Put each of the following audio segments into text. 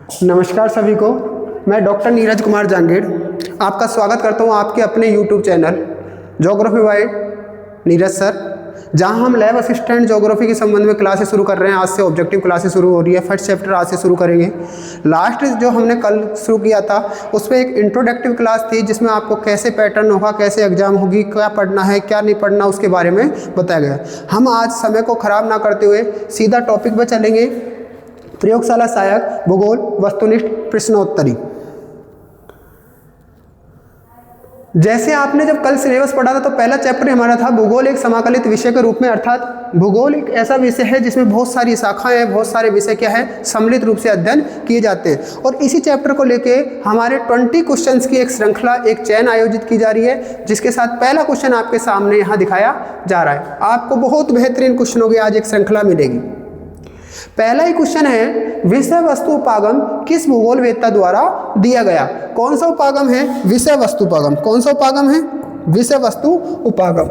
नमस्कार सभी को। मैं डॉक्टर नीरज कुमार जहांगीर आपका स्वागत करता हूं आपके अपने YouTube channel geography bye Neeraj sir, जहां हम लैब असिस्टेंट ज्योग्राफी के संबंध में क्लासेस शुरू कर रहे हैं। आज से ऑब्जेक्टिव क्लासेस शुरू हो रही है। फर्स्ट चैप्टर आज से शुरू करेंगे। लास्ट जो हमने कल शुरू किया था उस पर एक इंट्रोडक्टिव क्लास थी जिसमें आपको कैसे पैटर्न होगा, कैसे एग्जाम होगी, क्या पढ़ना है क्या नहीं पढ़ना, उसके बारे में बताया गया। हम आज समय को खराब ना करते हुए सीधा टॉपिक पर चलेंगे। प्रयोगशाला सहायक भूगोल वस्तुनिष्ठ प्रश्नोत्तरी। जैसे आपने जब कल सिलेबस पढ़ा था तो पहला चैप्टर हमारा था भूगोल एक समाकलित विषय के रूप में, अर्थात भूगोल एक ऐसा विषय है जिसमें बहुत सारी शाखाएं हैं, बहुत सारे विषय क्या है सम्मिलित रूप से अध्ययन किए जाते हैं। और इसी चैप्टर को लेके हमारे 20 क्वेश्चंस की एक श्रृंखला, एक चैन आयोजित की जा रही है, जिसके साथ पहला क्वेश्चन आपके सामने यहाँ दिखाया जा रहा है। आपको बहुत बेहतरीन क्वेश्चनों की आज एक श्रृंखला मिलेगी। पहला ही क्वेश्चन है, विषय वस्तु उपागम किस भूगोलवेत्ता द्वारा दिया गया? कौन सा उपागम है? विषय वस्तु उपागम। कौन सा उपागम है? विषय वस्तु उपागम।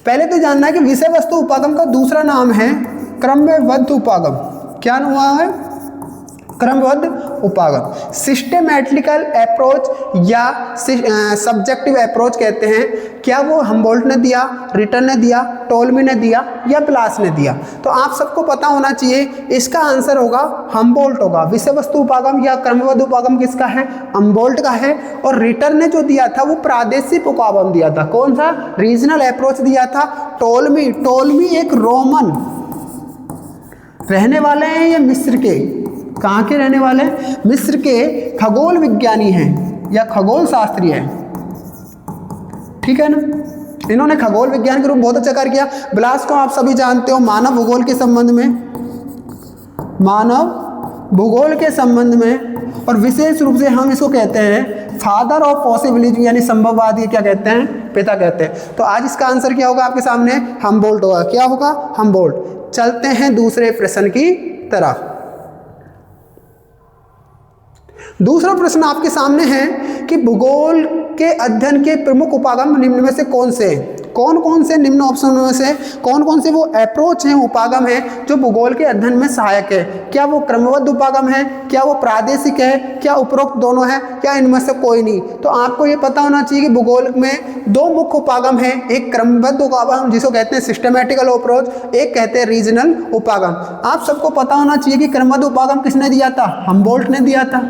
पहले तो जानना है कि विषय वस्तु उपागम का दूसरा नाम है क्रमबद्ध उपागम। क्या नाम है? क्रमबद्ध उपागम। सिस्टेमेटिकल अप्रोच या सब्जेक्टिव अप्रोच कहते हैं। क्या वो हम्बोल्ट ने दिया, रिटर ने दिया, टोल्मी ने दिया या ब्लास ने दिया? तो आप सबको पता होना चाहिए, इसका आंसर होगा हम्बोल्ट होगा। विषय वस्तु उपागम या क्रमबद्ध उपागम किसका है? हम्बोल्ट का है। और रिटर ने जो दिया था वो प्रादेशिक उपागम दिया था। कौन सा? रीजनल अप्रोच दिया था। टोल्मी एक रोमन रहने वाले हैं या मिस्र के? कहाँ के रहने वाले हैं? मिस्र के खगोल विज्ञानी हैं या खगोल शास्त्री हैं, ठीक है ना। इन्होंने खगोल विज्ञान के रूप बहुत अच्छा कार्य किया। ब्लास को आप सभी जानते हो, मानव भूगोल के संबंध में, मानव भूगोल के संबंध में, और विशेष रूप से हम इसको कहते हैं फादर ऑफ पॉसिबिलिटी, यानी संभववाद के क्या कहते हैं? पिता कहते हैं। तो आज इसका आंसर क्या होगा आपके सामने? हम्बोल्ट होगा। क्या होगा? हम्बोल्ट। चलते हैं दूसरे प्रश्न की तरफ। दूसरा प्रश्न आपके सामने है कि भूगोल के अध्ययन के प्रमुख उपागम निम्न में से कौन से हैं? कौन कौन से निम्न ऑप्शन में से कौन कौन से वो अप्रोच हैं, उपागम है जो भूगोल के अध्ययन में सहायक है? क्या वो क्रमबद्ध उपागम है? क्या वो प्रादेशिक है? क्या उपरोक्त दोनों है? क्या इनमें से कोई नहीं? तो आपको ये पता होना चाहिए कि भूगोल में दो मुख्य उपागम है। एक क्रमबद्ध उपागम जिसको कहते हैं सिस्टेमेटिकल अप्रोच, एक कहते हैं रीजनल उपागम। आप सबको पता होना चाहिए कि क्रमबद्ध उपागम किसने दिया था? हम्बोल्ट ने दिया था।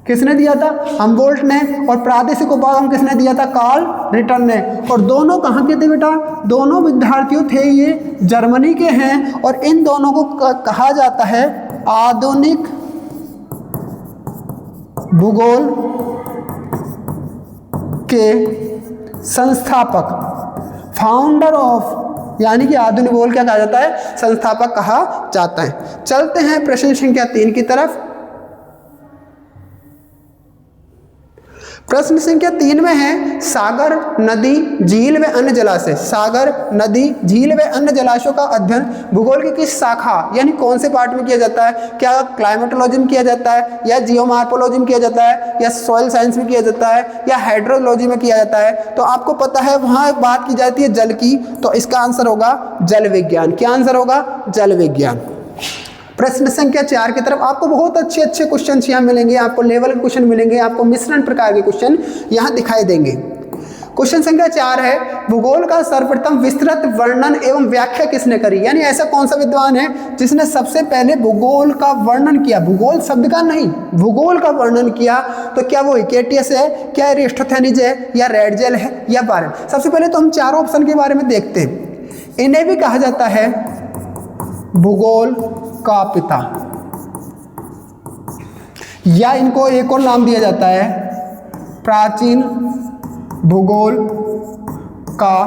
किसने दिया था? हम्बोल्ट ने। और प्रादेशिक उपागम किसने दिया था? कार्ल रिटर ने। और दोनों कहाँ के थे बेटा? दोनों विद्यार्थियों थे ये जर्मनी के हैं। और इन दोनों को कहा जाता है आधुनिक भूगोल के संस्थापक, फाउंडर ऑफ, यानी कि आधुनिक भूगोल क्या कहा जाता है? संस्थापक कहा जाता है। चलते हैं प्रश्न संख्या 3 की तरफ। प्रश्न संख्या 3 में है, सागर, नदी, झील व अन्य जलाशय। सागर, नदी, झील व अन्य जलाशयों का अध्ययन भूगोल की किस शाखा यानी कौन से पार्ट में किया जाता है? क्या क्लाइमेटोलॉजी में किया जाता है, या जियोमॉर्फोलॉजी में किया जाता है, या सॉइल साइंस में किया जाता है, या हाइड्रोलॉजी में किया जाता है? तो आपको पता है वहाँ बात की जाती है जल की, तो इसका आंसर होगा जल विज्ञान। क्या आंसर होगा? जल विज्ञान। प्रश्न संख्या 4 की तरफ आपको बहुत अच्छे अच्छे क्वेश्चन यहाँ मिलेंगे। आपको लेवल के क्वेश्चन मिलेंगे, आपको मिश्रण प्रकार के क्वेश्चन यहाँ दिखाई देंगे। क्वेश्चन संख्या 4 है, भूगोल का सर्वप्रथम विस्तृत वर्णन एवं व्याख्या किसने करी? यानी ऐसा कौन सा विद्वान है जिसने सबसे पहले भूगोल का वर्णन किया? भूगोल शब्द का नहीं, भूगोल का वर्णन किया। तो क्या वो हिकेटियस है, क्या एरिस्टोथेनिस है, या रैडजेल है, या बारन? सबसे पहले तो हम चारों ऑप्शन के बारे में देखते हैं। इन्हें भी कहा जाता है भूगोल का पिता, या इनको एक और नाम दिया जाता है प्राचीन भूगोल का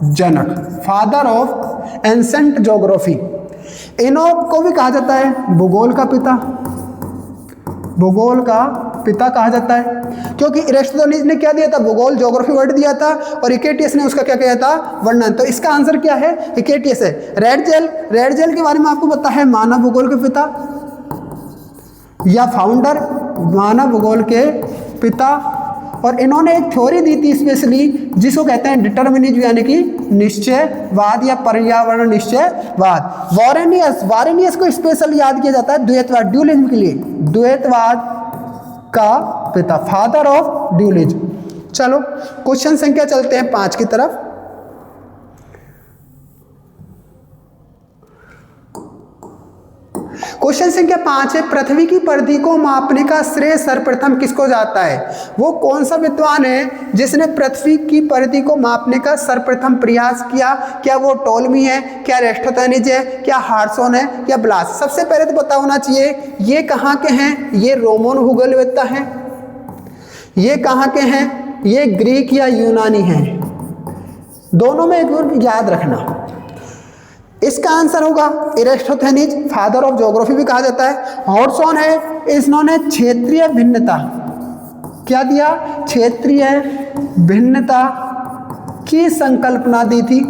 जनक, फादर ऑफ एंसेंट ज्योग्राफी। इन्हों को भी कहा जाता है भूगोल का पिता, भूगोल का पिता कहा जाता है, क्योंकि एरिस्टोथेनिस ने क्या दिया था? भूगोल, ज्योग्राफी वर्ड दिया था, और हिकेटियस ने उसका क्या किया था? वर्णन। तो इसका आंसर क्या है? हिकेटियस है। रैडजेल के बारे में आपको पता है, मानव भूगोल के पिता या फाउंडर, मानव भूगोल के पिता। और इन्होंने एक थ्योरी दी थी स्पेशली जिसको कहते हैं डिटर्मिनिज्म यानी कि निश्चयवाद या पर्यावरण निश्चयवाद। वारेनियस को स्पेशल याद किया जाता है द्वैतवाद ड्यूलिज्म के लिए, द्वैतवाद का पिता, फादर ऑफ ड्यूलिज्म। चलो क्वेश्चन संख्या चलते हैं 5 की तरफ। क्वेश्चन संख्या 5 है, पृथ्वी की परिधि को मापने का श्रेय सर्वप्रथम किसको जाता है? वो कौन सा विद्वान है जिसने पृथ्वी की परिधि को मापने का सर्वप्रथम प्रयास किया? क्या वो टोलमी है, क्या एरिस्टोथेनिस है, क्या हार्सोन है, या ब्लास? सबसे पहले तो पता होना चाहिए ये कहाँ के हैं, ये रोमन भूगोलवेत्ता हैं, ये कहाँ के हैं, ये ग्रीक या यूनानी हैं। दोनों में एक बार याद रखना। इसका आंसर होगा एरिस्टोथेनिस, फादर ऑफ ज्योग्राफी भी कहा जाता है। हार्सोन है, इन्होंने क्षेत्रीय भिन्नता क्या दिया, क्षेत्रीय भिन्नता की संकल्पना दी थी।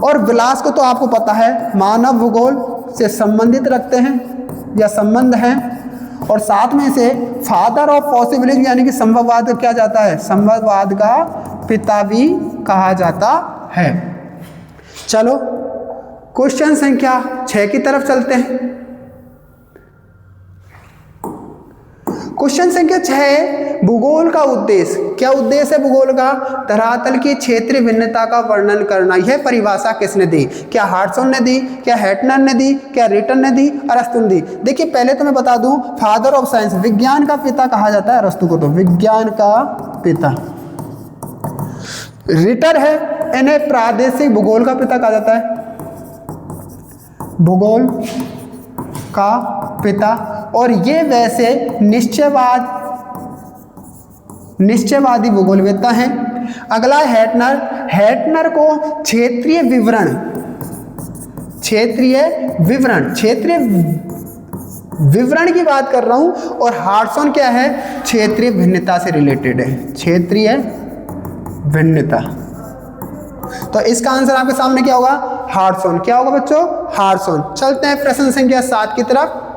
और विलास को तो आपको पता है मानव भूगोल से संबंधित रखते हैं या संबंध है। और साथ में से फादर ऑफ पॉसिबिलिटी यानी कि संभववाद क्या जाता है, संभववाद का पिता भी कहा जाता है। चलो क्वेश्चन संख्या 6 की तरफ चलते हैं। क्वेश्चन संख्या 6, भूगोल का उद्देश्य। क्या उद्देश्य है भूगोल का? धरातल की क्षेत्रीय भिन्नता का वर्णन करना। यह परिभाषा किसने दी? क्या हार्टसन ने दी, क्या हेटनर ने दी, क्या रिटर ने दी, अरस्तु ने दी? देखिए पहले तो मैं बता दूं, फादर ऑफ साइंस, विज्ञान का पिता कहा जाता है अरस्तु को, तो विज्ञान का पिता। रिटर है, इन्हें प्रादेशिक भूगोल का पिता कहा जाता है, भूगोल का पिता। और ये वैसे निश्चयवादी भूगोलवेत्ता हैं। अगला हेटनर, हेटनर को क्षेत्रीय विवरण की बात कर रहा हूं। और हार्टसन क्या है, क्षेत्रीय भिन्नता से रिलेटेड है, क्षेत्रीय भिन्नता। तो इसका आंसर आपके सामने क्या होगा, हार्टसन। क्या होगा बच्चों, हार्टसन। चलते हैं प्रश्न संख्या 7 की तरफ।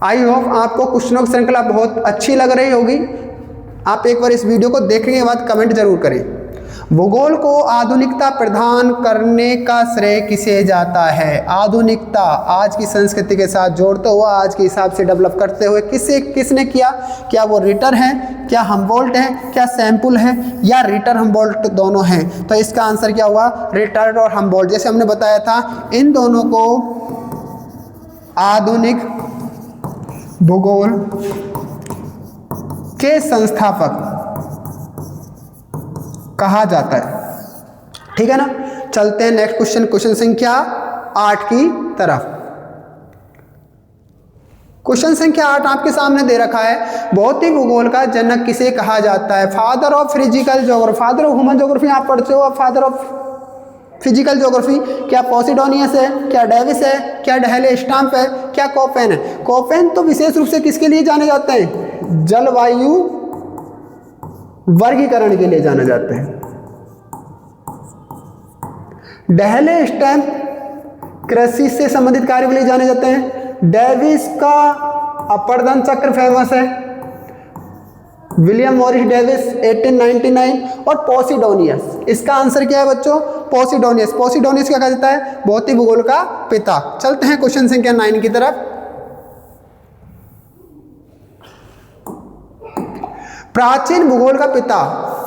आई होप आपको क्वेश्चनों की श्रृंखला बहुत अच्छी लग रही होगी। आप एक बार इस वीडियो को देखने के बाद कमेंट जरूर करें। भूगोल को आधुनिकता प्रदान करने का श्रेय किसे जाता है? आधुनिकता आज की संस्कृति के साथ जोड़ते हुए, आज के हिसाब से डेवलप करते हुए किसने किया? क्या वो रिटर है, क्या हमबोल्ट है, क्या सैंपुल है, या रिटर हमबोल्ट दोनों हैं? तो इसका आंसर क्या हुआ, रिटर और हमबोल्ट। जैसे हमने बताया था, इन दोनों को आधुनिक भूगोल के संस्थापक कहा जाता है। ठीक है ना। चलते हैं नेक्स्ट क्वेश्चन, क्वेश्चन संख्या 8 की तरफ। क्वेश्चन संख्या 8 आपके सामने दे रखा है, भौतिक भूगोल का जनक किसे कहा जाता है? Father of physical geography, father of human geography आप पढ़ते हो, फादर ऑफ फिजिकल ज्योग्राफी क्या पॉसिडोनियस है, क्या डेविस है, क्या डहेले स्टाम्प है, क्या कोपेन है? कोपेन तो विशेष रूप से किसके लिए जाने जाते हैं? जलवायु वर्गीकरण के लिए जाने जाते हैं। डहेले स्टैम्प कृषि से संबंधित कार्य के लिए जाने जाते हैं। डेविस का अपर्दन चक्र फेमस है, विलियम मॉरिस डेविस 1899। और पॉसिडोनियस, इसका आंसर क्या है बच्चों? पॉसिडोनियस। पॉसिडोनियस क्या कहा जाता है? भौतिक भूगोल का पिता। चलते हैं क्वेश्चन संख्या 9 की तरफ। प्राचीन भूगोल का पिता,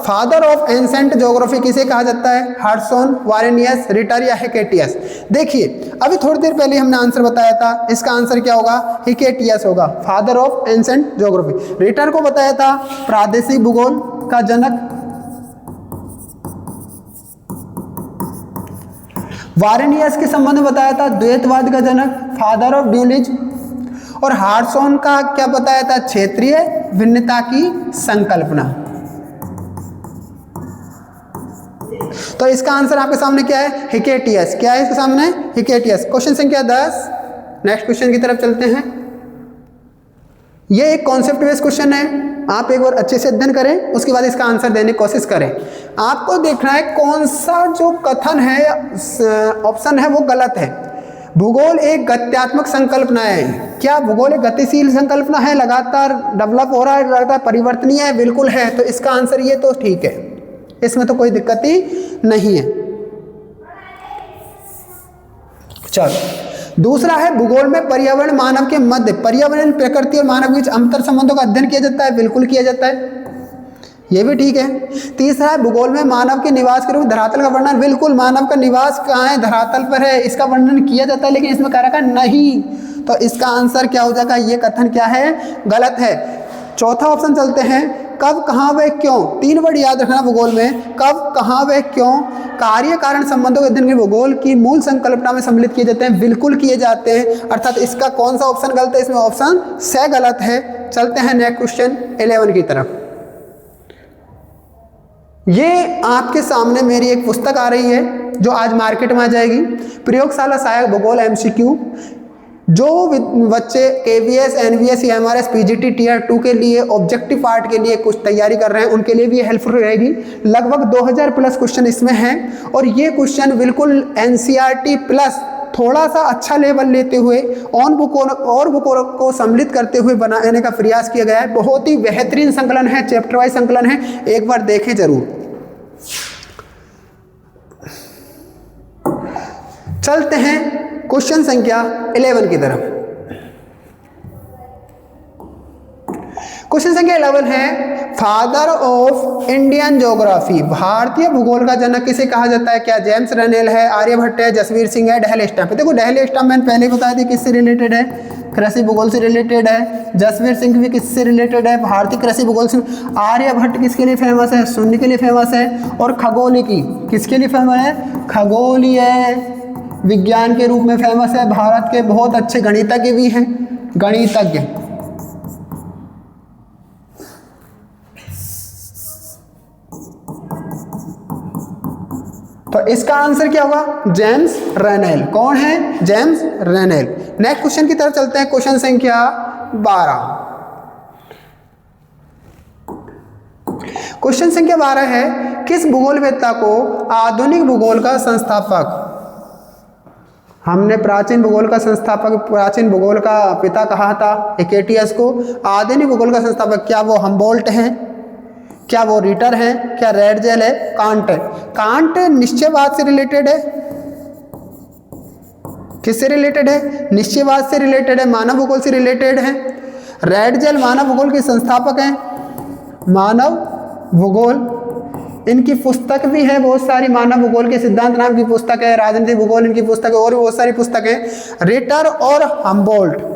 फादर ऑफ एंसेंट ज्योग्राफी किसे कहा जाता है? हार्टसन, वारेनियस, रिटर या हिकेटियस? देखिए अभी थोड़ी देर पहले हमने आंसर बताया था, इसका आंसर क्या होगा? हिकेटियस होगा, father of ancient geography. Ritter को बताया था प्रादेशिक भूगोल का जनक। वारेनियस के संबंध में बताया था द्वैतवाद का जनक, फादर ऑफ ड्यूलिज्म। और हार्टसन का क्या बताया था? क्षेत्रीय भिन्नता की संकल्पना। तो इसका आंसर आपके सामने क्या है? हिकेटियस। क्या है इसके सामने? हिकेटियस। क्वेश्चन संख्या 10, नेक्स्ट क्वेश्चन की तरफ चलते हैं। ये एक कॉन्सेप्ट बेस्ड क्वेश्चन है, आप एक बार अच्छे से अध्ययन करें, उसके बाद इसका आंसर देने की कोशिश करें। आपको देखना है कौन सा जो कथन है, ऑप्शन है वो गलत है। भूगोल एक गत्यात्मक संकल्पना है। क्या भूगोल एक गतिशील संकल्पना है, लगातार डेवलप हो रहा है, लगातार परिवर्तनीय है? बिल्कुल है। तो इसका आंसर ये तो ठीक है, इसमें तो कोई दिक्कत ही नहीं है। चलो दूसरा है, भूगोल में पर्यावरण मानव के मध्य, पर्यावरण प्रकृति और मानव के बीच अंतर संबंधों का अध्ययन किया जाता है। बिल्कुल किया जाता है, ये भी ठीक है। तीसरा है, भूगोल में मानव के निवास के रूप धरातल का वर्णन। बिल्कुल, मानव का निवास कहाँ है? धरातल पर है, इसका वर्णन किया जाता है, लेकिन इसमें कह रखा नहीं। तो इसका आंसर क्या हो जाएगा? ये कथन क्या है? गलत है। चौथा ऑप्शन चलते हैं, कब, कहाँ व क्यों। 3 वर्ड याद रखना भूगोल में, कब, कहाँ व क्यों कार्य कारण संबंधों के अध्ययन के भूगोल की मूल संकल्पना में सम्मिलित किए जाते हैं। बिल्कुल किए जाते हैं। अर्थात इसका कौन सा ऑप्शन गलत है? इसमें ऑप्शन स गलत है। चलते हैं नेक्स्ट क्वेश्चन 11 की तरफ। ये आपके सामने मेरी एक पुस्तक आ रही है जो आज मार्केट में आ जाएगी, प्रयोगशाला सहायक भूगोल MCQ। जो बच्चे KVS, NVS, MRS, PGT Tier 2 के लिए ऑब्जेक्टिव पार्ट के लिए कुछ तैयारी कर रहे हैं, उनके लिए भी हेल्पफुल रहेगी। लगभग 2000 प्लस क्वेश्चन इसमें हैं और ये क्वेश्चन बिल्कुल NCERT प्लस थोड़ा सा अच्छा लेवल लेते हुए बुकों को सम्मिलित करते हुए बनाने का प्रयास किया गया है। बहुत ही बेहतरीन संकलन है, चैप्टर वाइज संकलन है, एक बार देखें जरूर। चलते हैं क्वेश्चन संख्या 11 की तरफ। क्वेश्चन संख्या 11 है, फादर ऑफ इंडियन ज्योग्राफी, भारतीय भूगोल का जनक किसे कहा जाता है? क्या जेम्स रेनेल है, आर्यभट्ट है, जसवीर सिंह है, डहेल स्टैम्प है? देखो डहेल स्टैम्प मैंने पहले बताया था किससे रिलेटेड है, कृषि भूगोल से रिलेटेड है। जसवीर सिंह भी किससे रिलेटेड है? भारतीय कृषि भूगोल से। आर्यभट्ट किसके लिए फेमस है? शून्य के लिए फेमस है। और खगोलिकी किसके लिए फेमस है? खगोलीय विज्ञान के रूप में फेमस है। भारत के बहुत अच्छे गणितज्ञ भी हैं, गणितज्ञ। तो इसका आंसर क्या होगा? जेम्स रेनेल। कौन है? जेम्स रेनेल। नेक्स्ट क्वेश्चन की तरफ चलते हैं, क्वेश्चन संख्या 12। क्वेश्चन संख्या 12 है, किस भूगोलवेत्ता को आधुनिक भूगोल का संस्थापक, हमने प्राचीन भूगोल का संस्थापक, प्राचीन भूगोल का पिता कहा था हेकेटियस को, आधुनिक भूगोल का संस्थापक क्या वो हम्बोल्ट हैं? क्या वो रिटर है? क्या रेडजेल है? कांट है? कांट निश्चयवाद से रिलेटेड है। किससे रिलेटेड है? निश्चयवाद से रिलेटेड है, मानव भूगोल से रिलेटेड है। रेडजेल मानव भूगोल के संस्थापक हैं, मानव भूगोल। इनकी पुस्तक भी है बहुत सारी, मानव भूगोल के सिद्धांत नाम की पुस्तक है, राजनीतिक भूगोल इनकी पुस्तक है, और भी बहुत सारी पुस्तकें। रिटर और हम्बोल्ट।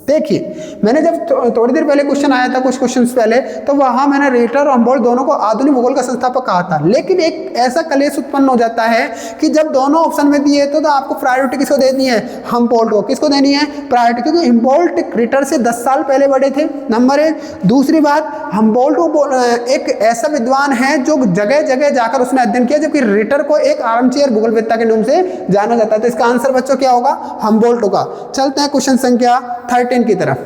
देखिए मैंने जब थोड़ी देर पहले क्वेश्चन आया था, कुछ क्वेश्चंस पहले, तो वहां मैंने रिटर और हम्बोल्ट दोनों को आधुनिक भूगोल का संस्थापक कहा था। लेकिन एक ऐसा कलेश उत्पन्न हो जाता है कि जब दोनों ऑप्शन में दिए तो आपको प्रायोरिटी किसको देनी है? हम्बोल्ट को। किसको देनी है प्रायोरिटी? क्योंकि हम्बोल्ट रिटर से 10 साल पहले बड़े थे, नंबर 1। दूसरी बात, हम्बोल्ट को एक ऐसा विद्वान है जो जगह जगह जाकर उसने अध्ययन किया, जबकि रिटर को एक आर्मचेयर भूगोलवेत्ता के नाम से जाना जाता है। तो इसका आंसर बच्चों क्या होगा? हम्बोल्ट होगा। चलते हैं क्वेश्चन संख्या 13 की तरफ।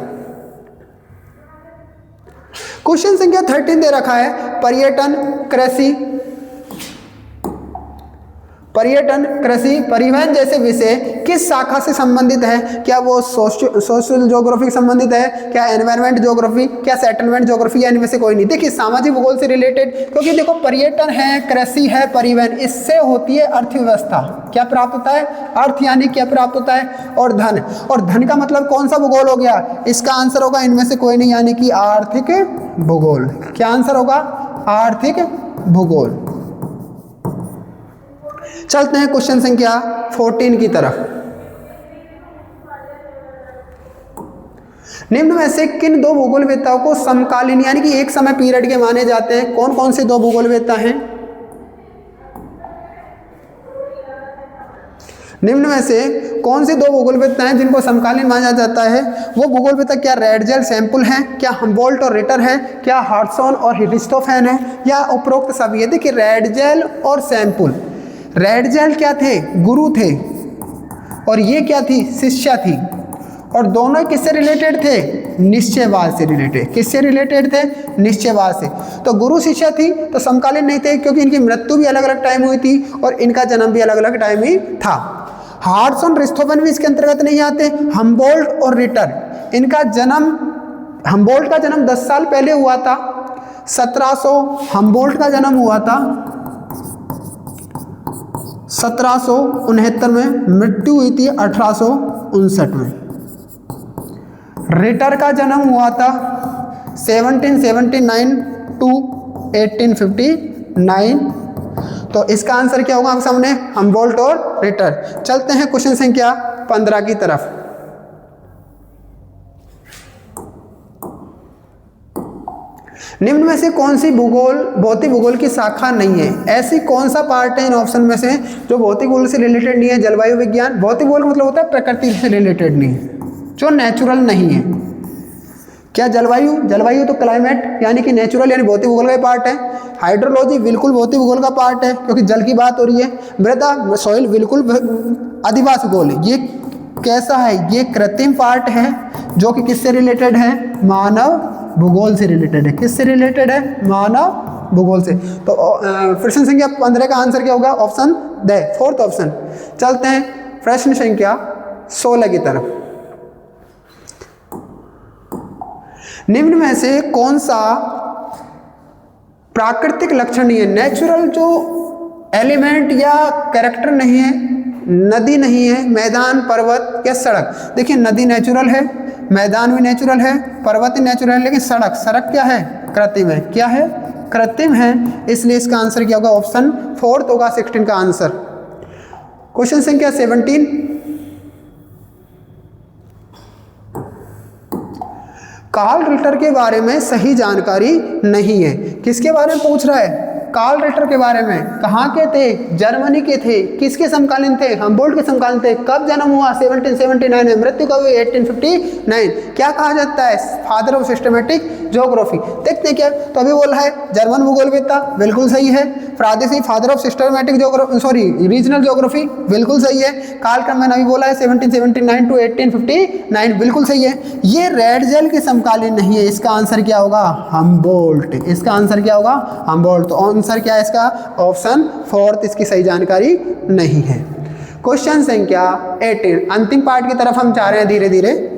क्वेश्चन संख्या 13 दे रखा है, पर्यटन, कृषि, परिवहन जैसे विषय किस शाखा से संबंधित है? क्या वो सोशल ज्योग्राफी संबंधित है? क्या एनवायरमेंट ज्योग्राफी? क्या सेटलमेंट ज्योग्राफी? या इनमें से कोई नहीं। देखिए सामाजिक भूगोल से रिलेटेड, क्योंकि देखो पर्यटन है, कृषि है, परिवहन, इससे होती है अर्थव्यवस्था। क्या प्राप्त होता है? अर्थ यानी क्या प्राप्त होता है? और धन। और धन का मतलब कौन सा भूगोल हो गया? इसका आंसर होगा इनमें से कोई नहीं, यानी कि आर्थिक भूगोल। क्या आंसर होगा? आर्थिक भूगोल। चलते हैं क्वेश्चन संख्या 14 की तरफ। निम्न में से किन 2 भूगोलवेत्ताओं को समकालीन यानी कि एक समय पीरियड के माने जाते हैं? कौन कौन से 2 भूगोलवेत्ता हैं? निम्न में से कौन से 2 भूगोलवेत्ता हैं जिनको समकालीन माना जाता है? वो भूगोलवेत्ता क्या रेडजेल सैंपल हैं? क्या हम्बोल्ट और रिटर हैं? क्या हार्टसॉन और अरिस्टोफेन है? या उपरोक्त सभी है? देखिए रेडजेल और सैंपल। रेडजेल क्या थे? गुरु थे, और ये क्या थी? शिष्या थी। और दोनों किससे रिलेटेड थे? निश्चयवाद से रिलेटेड। किससे रिलेटेड थे? निश्चयवाद से। तो गुरु शिष्या थी तो समकालीन नहीं थे, क्योंकि इनकी मृत्यु भी अलग अलग टाइम हुई थी और इनका जन्म भी अलग अलग टाइम ही था। हार्टसन रिस्थोफेन भी इसके अंतर्गत नहीं आते। हम्बोल्ट और रिटर, इनका जन्म, हम्बोल्ट का जन्म 10 साल पहले हुआ था 1700, हम्बोल्ट का जन्म हुआ था 1769 में, मृत्यु हुई थी 1859 में। रिटर का जन्म हुआ था 1779 टू 1859। तो इसका आंसर क्या होगा आपके सामने, हम्बोल्ट और रिटर। चलते हैं क्वेश्चन संख्या 15 की तरफ। निम्न में से कौन सी भौतिक भूगोल की शाखा नहीं है? ऐसी कौन सा पार्ट है इन ऑप्शन में से जो भौतिक भूगोल से रिलेटेड नहीं है? जलवायु विज्ञान, भौतिक भूगोल मतलब होता है प्रकृति से रिलेटेड नहीं है, जो नेचुरल नहीं है। क्या जलवायु? जलवायु तो क्लाइमेट यानी कि नेचुरल यानी भौतिक भूगोल का पार्ट है। हाइड्रोलॉजी बिल्कुल भौतिक भूगोल का पार्ट है क्योंकि जल की बात हो रही है। मृदा सॉइल बिल्कुल अधिवास भूगोल है। ये कैसा है? ये कृत्रिम पार्ट है जो कि किससे रिलेटेड है? मानव भूगोल से रिलेटेड है। किससे रिलेटेड है? मानव भूगोल से। तो प्रश्न संख्या 15 का आंसर क्या होगा? Option the, fourth option. चलते हैं प्रश्न संख्या 16 की तरफ। निम्न में से कौन सा प्राकृतिक लक्षण नहीं है? नेचुरल जो एलिमेंट या कैरेक्टर नहीं है, नदी नहीं है, मैदान, पर्वत या सड़क। देखिए नदी नेचुरल है, मैदान भी नेचुरल है, पर्वत भी नेचुरल है, लेकिन सड़क क्या है? कृत्रिम है। क्या है? कृत्रिम है। इसलिए इसका आंसर क्या होगा? ऑप्शन फोर्थ होगा 16 का आंसर। क्वेश्चन संख्या 17। कार्ल रिटर के बारे में सही जानकारी नहीं है। किसके बारे में पूछ रहा है? कार्ल रिटर के बारे में। कहाँ के थे? जर्मनी के थे। किसके समकालीन थे? हम्बोल्ट के समकालीन थे। कब जन्म हुआ? 1779 में। मृत्यु कब हुई? 1859। क्या कहा जाता है? Father of systematic geography. देखते हैं क्या, तो अभी बोल रहा है जर्मन भूगोलवेत्ता, बिल्कुल सही है। प्रादेशिक father of systematic geography, sorry regional geography, बिल्कुल सही है। कालक्रम मैंने अभी बोला है 1779 टू 1859, बिल्कुल सही है। ये रेड जेल के समकालीन नहीं है। इसका आंसर क्या होगा? हम्बोल्ट। इसका आंसर क्या होगा? हम्बोल्ट। तो आंसर क्या है इसका? ऑप्शन फोर्थ इसकी सही जानकारी नहीं है। क्वेश्चन संख्या 18, अंतिम पार्ट की तरफ हम जा रहे हैं धीरे धीरे।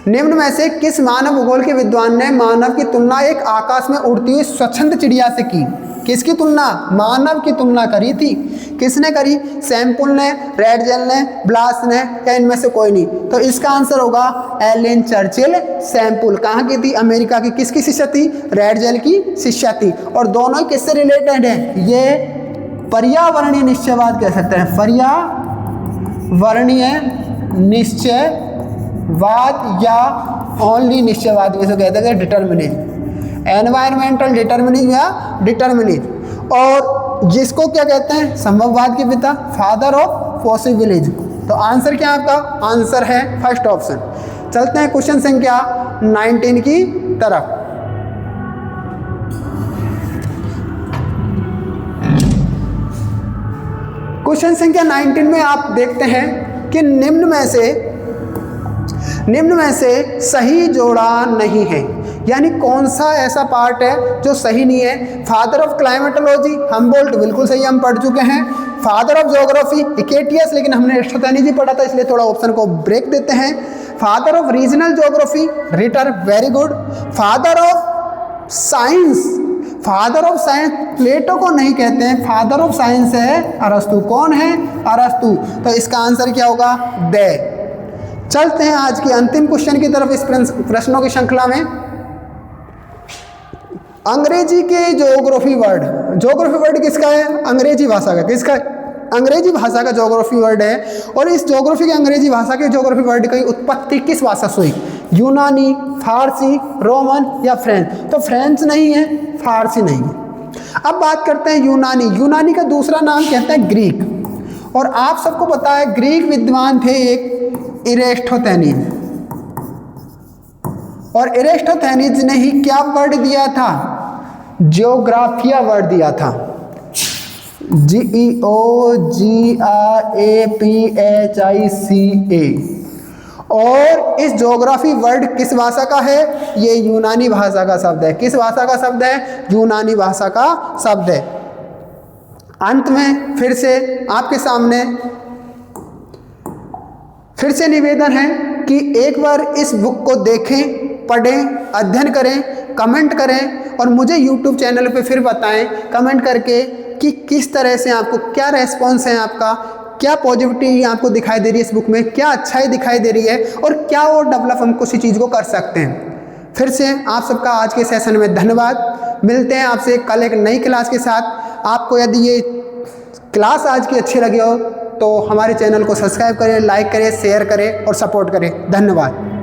निम्न में से किस मानव भूगोल के विद्वान ने मानव की तुलना एक आकाश में उड़ती हुई स्वच्छंद चिड़िया से की? किसकी तुलना? मानव की तुलना करी थी। किसने करी? सैंपुल ने, रेड जेल ने, ब्लास ने, या इनमें से कोई नहीं? तो इसका आंसर होगा एलेन चर्चिल सैंपुल। कहाँ की थी? अमेरिका की। किसकी शिष्या थी? रेड जेल की शिष्या थी। और दोनों ही किससे रिलेटेड है? ये पर्यावरणीय निश्चयवाद कह सकते हैं। पर्यावरणीय निश्चयवाद या ओनली निश्चयवाद भी कहते हैं, डिटर्मिनिज्म, एनवायरमेंटल डिटर्मिनिज्म या डिटर्मिनिज्म। और जिसको क्या कहते हैं? संभववाद के पिता, फादर ऑफ पॉसिबिलिज्म। तो आंसर क्या है आपका? आंसर है फर्स्ट ऑप्शन। चलते हैं क्वेश्चन संख्या 19 की तरफ। क्वेश्चन संख्या 19 में आप देखते हैं कि निम्न में से सही जोड़ा नहीं है। यानी कौन सा ऐसा पार्ट है जो सही नहीं है? फादर ऑफ क्लाइमेटोलॉजी, हम्बोल्ट, बिल्कुल सही, हम पढ़ चुके हैं। फादर ऑफ ज्योग्राफी, इकेटियस, लेकिन हमने एरिस्टोथेनीज ही पढ़ा था इसलिए थोड़ा ऑप्शन को ब्रेक देते हैं। Father of regional geography, Ritter, very good. Father of science, father of science Plato को नहीं कहते हैं, फादर ऑफ साइंस है अरस्तु। कौन है? अरस्तु। तो इसका आंसर क्या होगा? दे। चलते हैं आज के अंतिम क्वेश्चन की तरफ इस प्रश्नों की श्रृंखला में। अंग्रेजी के ज्योग्राफी वर्ड किसका है? अंग्रेजी भाषा का। किसका? अंग्रेजी भाषा का ज्योग्राफी वर्ड है। और इस ज्योग्राफी के अंग्रेजी भाषा के ज्योग्राफी वर्ड की उत्पत्ति किस भाषा से हुई? यूनानी, फारसी, रोमन या फ्रेंच? तो फ्रेंच नहीं है, फारसी नहीं है। अब बात करते हैं यूनानी। यूनानी का दूसरा नाम कहते हैं ग्रीक। और आप सबको पता है ग्रीक विद्वान थे एक एरिस्टोथेनीज। और एरिस्टोथेनीज ने ही क्या वर्ड दिया था? जियोग्राफिया वर्ड दिया था। GEOGRAPHICA। और इस ज्योग्राफी वर्ड किस भाषा का है? ये यूनानी भाषा का शब्द है। किस भाषा का शब्द है? यूनानी भाषा का शब्द है। अंत में फिर से आपके सामने फिर से निवेदन है कि एक बार इस बुक को देखें, पढ़ें, अध्ययन करें, कमेंट करें और मुझे YouTube चैनल पे फिर बताएं कमेंट करके कि किस तरह से आपको क्या रेस्पॉन्स है, आपका क्या पॉजिटिविटी आपको दिखाई दे रही है इस बुक में, क्या अच्छाई दिखाई दे रही है और क्या और डेवलप हम किसी चीज़ को कर सकते हैं। फिर से आप सबका आज के सेशन में धन्यवाद। मिलते हैं आपसे कल एक नई क्लास के साथ। आपको यदि ये क्लास आज की अच्छी लगी हो तो हमारे चैनल को सब्सक्राइब करें, लाइक करें, शेयर करें और सपोर्ट करें। धन्यवाद।